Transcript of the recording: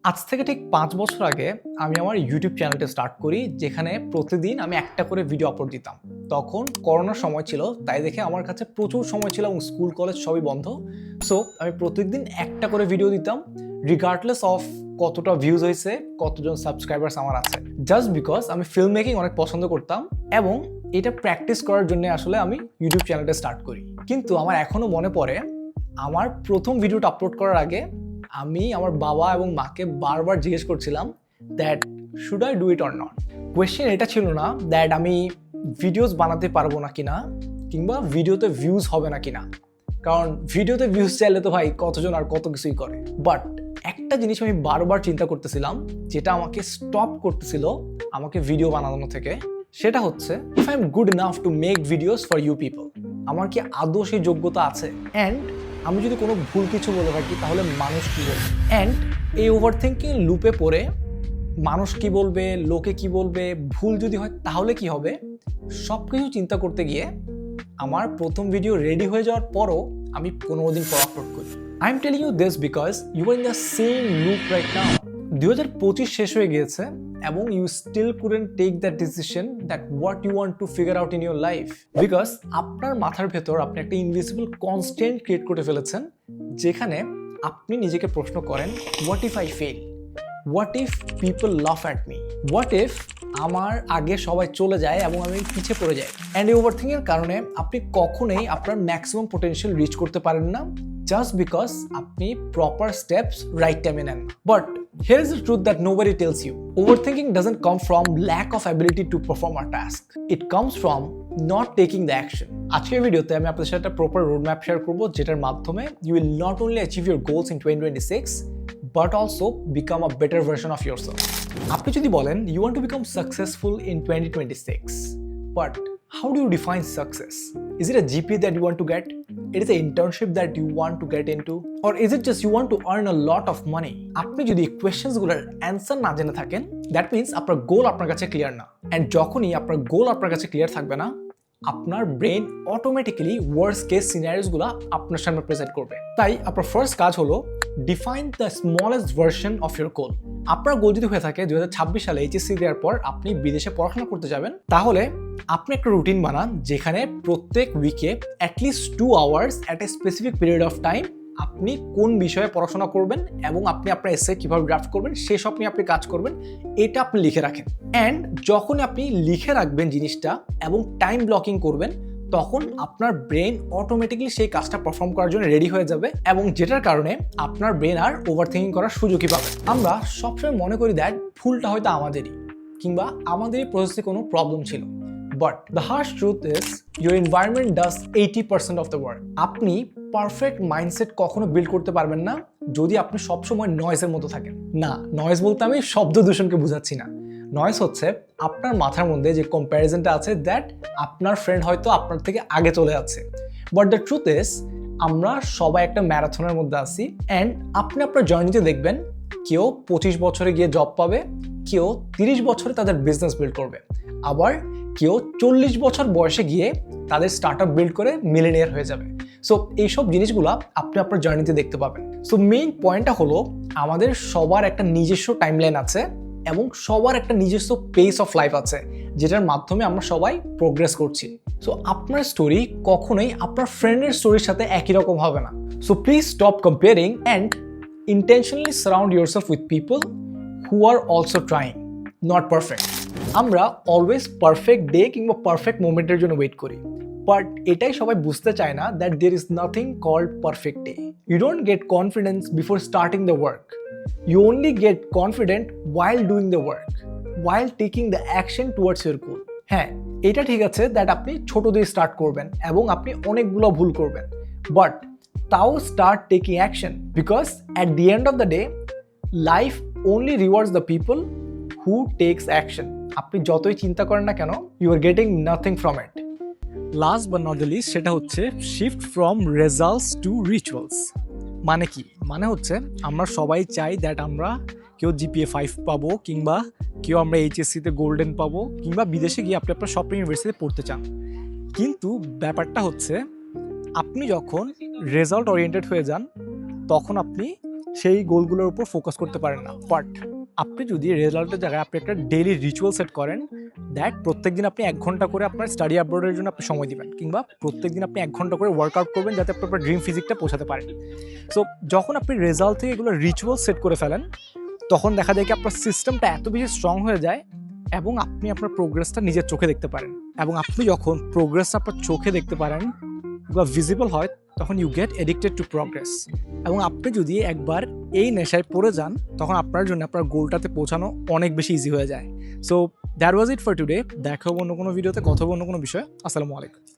আজ থেকে ঠিক 5 বছর আগে আমি আমার ইউটিউব চ্যানেলটা স্টার্ট করি, যেখানে প্রতিদিন আমি একটা করে ভিডিও আপলোড দিতাম। তখন করোনার সময় ছিল, তাই দেখে আমার কাছে প্রচুর সময় ছিল এবং স্কুল কলেজ সবই বন্ধ। সো আমি প্রত্যেকদিন একটা করে ভিডিও দিতাম, রিগার্ডলেস অফ কতটা ভিউজ হয়েছে, কতজন সাবস্ক্রাইবার্স আমার আছে। জাস্ট বিকজ আমি ফিল্ম মেকিং অনেক পছন্দ করতাম এবং এটা প্র্যাকটিস করার জন্য আসলে আমি ইউটিউব চ্যানেলটা স্টার্ট করি। কিন্তু আমার এখনো মনে পড়ে, আমার প্রথম ভিডিওটা আপলোড করার আগে আমি আমার বাবা এবং মাকে বারবার জিজ্ঞেস করছিলাম that should I do it or not. Question এটা ছিল না দ্যাট আমি ভিডিওস বানাতে পারবো না কিনা, কিংবা ভিডিওতে ভিউজ হবে না কিনা, কারণ ভিডিওতে ভিউজ চাইলে তো ভাই কতজন আর কত কিছুই করে। বাট একটা জিনিস আমি বারবার চিন্তা করতেছিলাম, যেটা আমাকে স্টপ করতেছিল আমাকে ভিডিও বানানো থেকে, সেটা হচ্ছে if I am good enough to make videos for you people, আমার কি আদৌ সেই যোগ্যতা আছে? অ্যান্ড আমি যদি কোনো ভুল কিছু বলে থাকি তাহলে মানুষ কী বলবে? অ্যান্ড এই ওভার থিঙ্কিং লুপে পড়ে মানুষ কি বলবে, লোকে কি বলবে, ভুল যদি হয় তাহলে কি হবে, সব কিছু চিন্তা করতে গিয়ে আমার প্রথম ভিডিও রেডি হয়ে যাওয়ার পরও আমি 15 দিন পর আপলোড করি। I am telling you this because you are in the same loop right now. 2025 শেষ হয়ে গিয়েছে এবং you still couldn't take that decision that what you want to figure out in your life, because আপনার মাথার ভেতর আপনি একটা invisible constant create করে ফেলেছেন, যেখানে আপনি নিজেকে প্রশ্ন করেন what if I fail, what if people লাফ অ্যাট মি, হোয়াট ইফ আমার আগে সবাই চলে যায় এবং আমি পিছিয়ে পড়ে যাই। অ্যান্ড এই ওভারথিংকের কারণে আপনি কখনোই আপনার ম্যাক্সিমাম পোটেনশিয়াল রিচ করতে পারেন না, জাস্ট বিকজ আপনি প্রপার স্টেপস রাইট টাইমে নেন। But here is the truth that nobody tells you. Overthinking doesn't come from lack of ability to perform a task. It comes from not taking the action. আজকের ভিডিওতে আমি আপনাদের সাথে একটা proper road map share করব, যেটার মাধ্যমে you will not only achieve your goals in 2026 but also become a better version of yourself. আপনি যদি বলেন you want to become successful in 2026, but how do you define success? Is it a GPA that you want to get? It is an internship that you want to get into? Or is it just you want to earn a lot of money? আপনি যদি কোয়েশ্চেন্সগুলোর answer না জেনে থাকেন, that means আপনার গোল আপনার কাছে clear না। And যখনই আপনার গোল আপনার কাছে ক্লিয়ার থাকবে না, আপনার ব্রেন অটোমেটিক্যালি ওয়ার্স্ট কেস সিনারিওসগুলো আপনার সামনে প্রেজেন্ট করবে। তাই আপনার ফার্স্ট কাজ হলো define the smallest version of your goal. আপনার গোল যদি হয়ে থাকে 2026 সালে এইচএসসি দেওয়ার পর আপনি বিদেশে পড়াশোনা করতে যাবেন, তাহলে আপনি একটা রুটিন বানান, যেখানে প্রত্যেক উইকে at least 2 hours at a specific period of time আপনি কোন বিষয়ে পড়াশোনা করবেন এবং আপনি আপনার এসে কীভাবে ড্রাফট করবেন সেসব নিয়ে আপনি কাজ করবেন, এটা আপনি লিখে রাখেন। অ্যান্ড যখন আপনি লিখে রাখবেন জিনিসটা এবং টাইম ব্লকিং করবেন, তখন আপনার ব্রেন অটোমেটিক্যালি সেই কাজটা পারফর্ম করার জন্য রেডি হয়ে যাবে, এবং যেটার কারণে আপনার ব্রেন আর ওভার থিঙ্কিং করার সুযোগই পাবে। আমরা সবসময় মনে করি দ্যাট ভুলটা হয়তো আমাদেরই, কিংবা আমাদেরই প্রসেসে কোনো প্রবলেম ছিল। But the harsh truth is your environment does 80% of the work. আপনি পারফেক্ট মাইন্ডসেট কখনো বিল্ড করতে পারবেন না যদি আপনি সবসময় নয়েজের মতো থাকেন। না, নয়েজ বলতে আমি শব্দ দূষণকে বোঝাচ্ছি না। নয়েজ হচ্ছে আপনার মাথার মধ্যে যে কম্প্যারিজনটা আছে, দ্যাট আপনার ফ্রেন্ড হয়তো আপনার থেকে আগে চলে যাচ্ছে। বাট দ্য ট্রুথ ইজ আমরা সবাই একটা ম্যারাথনের মধ্যে আছি, অ্যান্ড আপনি আপনার জার্নিতে দেখবেন কেউ 25 বছরে গিয়ে জব পাবে, কেউ 30 বছরে তাদের বিজনেস বিল্ড করবে, আবার কেউ 40 বছর বয়সে গিয়ে তাদের স্টার্ট আপ বিল্ড করে মিলিনিয়ার হয়ে যাবে। সো এইসব জিনিসগুলো আপনি আপনার জার্নিতে দেখতে পাবেন। সো মেইন পয়েন্টটা হলো আমাদের সবার একটা নিজস্ব টাইমলাইন আছে এবং সবার একটা নিজস্ব পেস অফ লাইফ আছে, যেটার মাধ্যমে আমরা সবাই প্রোগ্রেস করছি। সো আপনার স্টোরি কখনোই আপনার ফ্রেন্ডের স্টোরির সাথে একই রকম হবে না। So please stop comparing and intentionally surround yourself with people who are also trying, not perfect. আমরা অলওয়েজ পারফেক্ট ডে কিংবা পারফেক্ট মোমেন্টের জন্য ওয়েট করি, বাট এটাই সবাই বুঝতে চায় না that there is nothing called perfect day. You don't get confidence before starting the work, you only get confident while doing the work, while taking the action towards your goal. হ্যাঁ, এটা ঠিক আছে that আপনি ছোট দিয়ে start করবেন এবং আপনি অনেকগুলো ভুল করবেন, বাট তাও start taking action, because at the end of the day life only rewards the people who takes action. আপনি যতই চিন্তা করেন না কেন, you are getting nothing from it. Last but not the least, সেটা হচ্ছে shift from results to rituals. মানে কি? মানে হচ্ছে আমরা সবাই চাই দ্যাট আমরা কেউ জিপিএ 5 পাবো, কিংবা কেউ আমরা এইচএসসিতে গোল্ডেন পাবো, কিংবা বিদেশে গিয়ে আপনি আপনার স্বপ্ন ইউনিভার্সিটিতে পড়তে চান। কিন্তু ব্যাপারটা হচ্ছে আপনি যখন রেজাল্ট ওরিয়েন্টেড হয়ে যান, তখন আপনি সেই গোলগুলোর উপর ফোকাস করতে পারেন না। বাট আপনি যদি রেজাল্টের জায়গায় আপনি একটা ডেইলি রিচুয়াল সেট করেন, দ্যাট প্রত্যেকদিন আপনি 1 ঘন্টা করে আপনার স্টাডি অ্যাব্রোডের জন্য আপনি সময় দিবেন, কিংবা প্রত্যেকদিন আপনি 1 ঘন্টা করে ওয়ার্কআউট করবেন যাতে আপনি আপনার ড্রিম ফিজিকটা পৌঁছাতে পারেন। সো যখন আপনি রেজাল্ট থেকে এগুলো রিচুয়াল সেট করে ফেলেন, তখন দেখা যায় কি আপনার সিস্টেমটা এত বেশি স্ট্রং হয়ে যায় এবং আপনি আপনার প্রোগ্রেসটা নিজের চোখে দেখতে পারেন। এবং আপনি যখন প্রোগ্রেসটা আপনার চোখে দেখতে পারেন বা ভিজিবল হয়, তখন you get addicted to progress. এবং আপনি যদি একবার এই নেশায় পড়ে যান, তখন আপনার জন্য আপনার গোলটাতে পৌঁছানো অনেক বেশি ইজি হয়ে যায়। So that was it for today. দেখা হবে অন্য কোনো ভিডিওতে, কথা হবে অন্য কোনো বিষয়ে। আসসালামু আলাইকুম।